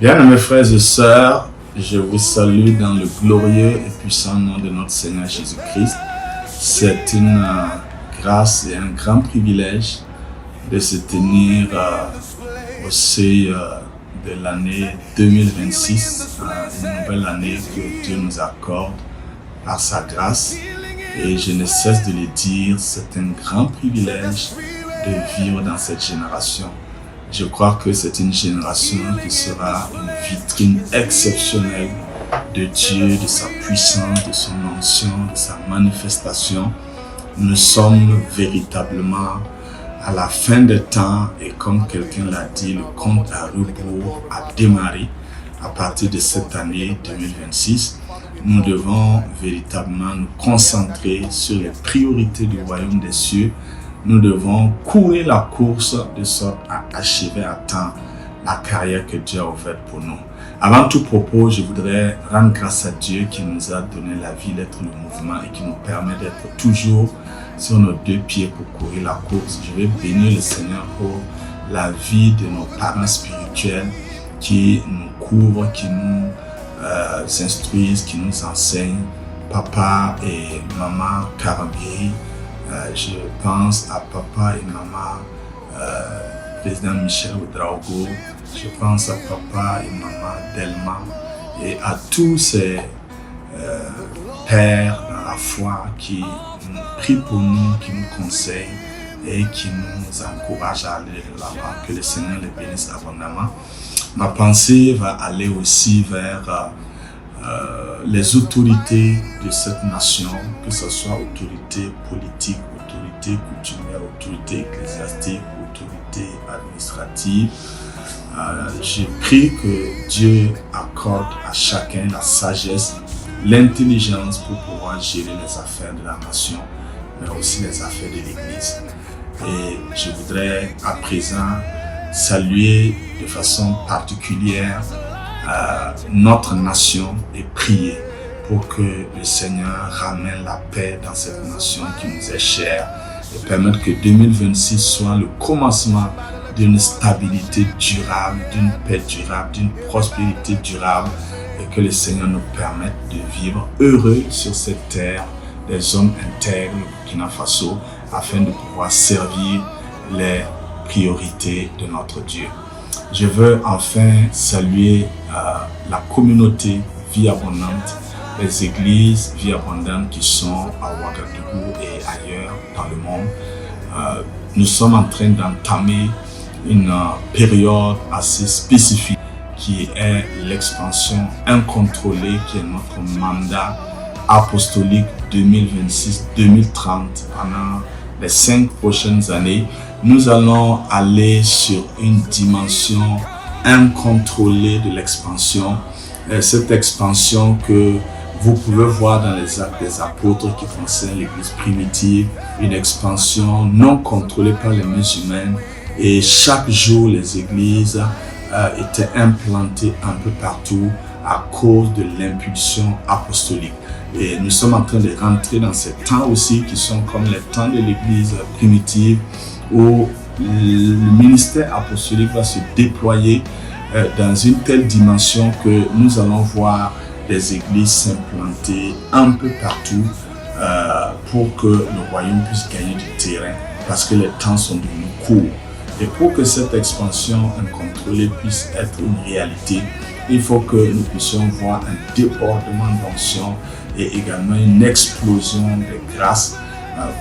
Bien-aimés frères et sœurs, je vous salue dans le glorieux et puissant nom de notre Seigneur Jésus-Christ. C'est une grâce et un grand privilège de se tenir au seuil de l'année 2026, une nouvelle année que Dieu nous accorde par sa grâce. Et je ne cesse de le dire, c'est un grand privilège de vivre dans cette génération. Je crois que c'est une génération qui sera une vitrine exceptionnelle de Dieu, de sa puissance, de son onction, de sa manifestation. Nous sommes véritablement à la fin des temps et comme quelqu'un l'a dit, le compte à rebours a démarré à partir de cette année 2026. Nous devons véritablement nous concentrer sur les priorités du royaume des cieux. Nous devons courir la course de sorte à achever à temps la carrière que Dieu a ouverte pour nous. Avant tout propos, je voudrais rendre grâce à Dieu qui nous a donné la vie, l'être, le mouvement et qui nous permet d'être toujours sur nos deux pieds pour courir la course. Je vais bénir le Seigneur pour la vie de nos parents spirituels qui nous couvrent, qui nous instruisent, qui nous enseignent. Papa et maman Karambiri, je pense à papa et maman président Michel Ouedraogo, je pense à papa et maman Delma et à tous ces pères dans la foi qui nous prient pour nous, qui nous conseillent et qui nous encouragent à aller de l'avant. Que le Seigneur les bénisse abondamment. Ma pensée va aller aussi vers les autorités de cette nation, que ce soit autorités politiques, autorités coutumières, autorités ecclésiastiques, autorités administratives. Je prie que Dieu accorde à chacun la sagesse, l'intelligence pour pouvoir gérer les affaires de la nation, mais aussi les affaires de l'Église. Et je voudrais à présent saluer de façon particulière notre nation et prier pour que le Seigneur ramène la paix dans cette nation qui nous est chère et permette que 2026 soit le commencement d'une stabilité durable, d'une paix durable, d'une prospérité durable et que le Seigneur nous permette de vivre heureux sur cette terre, des hommes intègres au Burkina Faso afin de pouvoir servir les priorités de notre Dieu. Je veux enfin saluer la communauté Vie Abondante, les églises Vie Abondante qui sont à Ouagadougou et ailleurs dans le monde. Nous sommes en train d'entamer une période assez spécifique qui est l'expansion incontrôlée, qui est notre mandat apostolique 2026-2030 pendant les 5 prochaines années. Nous allons aller sur une dimension incontrôlée de l'expansion. Cette expansion que vous pouvez voir dans les actes des apôtres qui concernent l'église primitive, une expansion non contrôlée par les mains humaines. Et chaque jour, les églises étaient implantées un peu partout à cause de l'impulsion apostolique. Et nous sommes en train de rentrer dans ces temps aussi qui sont comme les temps de l'église primitive où le ministère apostolique va se déployer dans une telle dimension que nous allons voir des églises s'implanter un peu partout pour que le royaume puisse gagner du terrain parce que les temps sont devenus courts. Et pour que cette expansion incontrôlée puisse être une réalité, il faut que nous puissions voir un débordement d'onction et également une explosion de grâce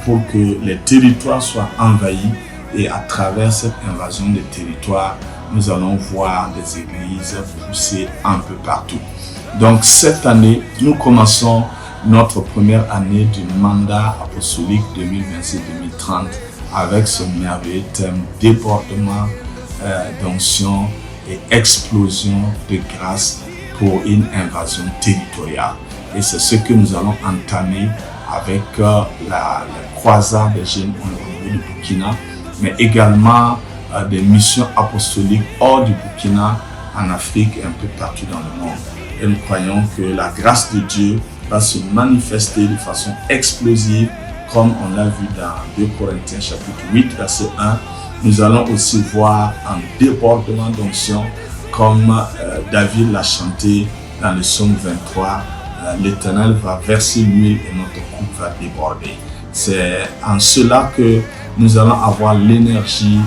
pour que les territoires soient envahis et à travers cette invasion des territoires, nous allons voir des églises pousser un peu partout. Donc cette année, nous commençons notre première année du mandat apostolique 2026-2030 avec ce merveilleux thème débordement d'onction et explosion de grâce pour une invasion territoriale. Et c'est ce que nous allons entamer avec la croisade des jeunes au niveau du Burkina, mais également des missions apostoliques hors du Burkina, en Afrique et un peu partout dans le monde. Et nous croyons que la grâce de Dieu va se manifester de façon explosive, comme on l'a vu dans 2 Corinthiens chapitre 8, verset 1. Nous allons aussi voir un débordement d'onction comme David l'a chanté dans le psaume 23, l'Éternel va verser l'huile et notre coupe va déborder. C'est en cela que nous allons avoir l'énergie,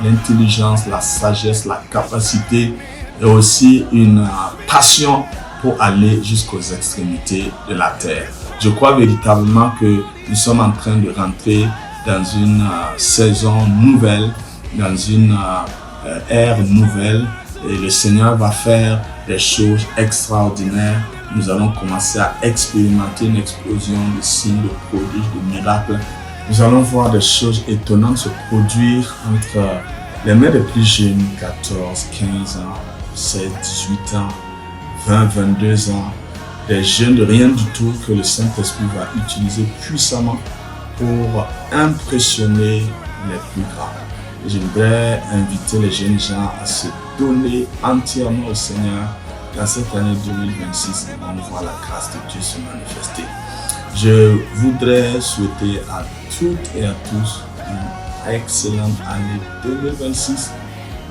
l'intelligence, la sagesse, la capacité et aussi une passion pour aller jusqu'aux extrémités de la terre. Je crois véritablement que nous sommes en train de rentrer dans une saison nouvelle, dans une ère nouvelle, et le Seigneur va faire des choses extraordinaires. Nous allons commencer à expérimenter une explosion de signes, de prodiges, de miracles. Nous allons voir des choses étonnantes se produire entre les mères les plus jeunes, 14, 15 ans, 17, 18 ans, 20, 22 ans, des jeunes de rien du tout que le Saint-Esprit va utiliser puissamment pour impressionner les plus grands. Je voudrais inviter les jeunes gens à se donner entièrement au Seigneur dans cette année 2026. Nous allons voir la grâce de Dieu se manifester. Je voudrais souhaiter à toutes et à tous une excellente année 2026,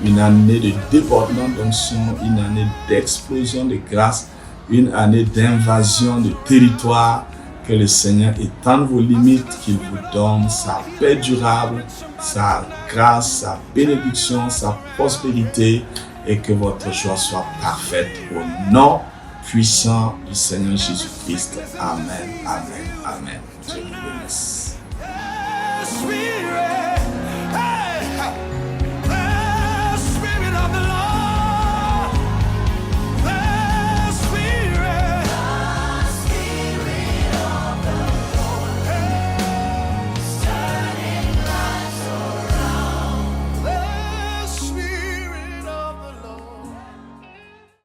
une année de débordement d'onction, une année d'explosion de grâce, une année d'invasion de territoire. Que le Seigneur étende vos limites, qu'il vous donne sa paix durable, sa grâce, sa bénédiction, sa prospérité et que votre joie soit parfaite au nom puissant du Seigneur Jésus-Christ. Amen, amen, amen. Dieu vous bénisse.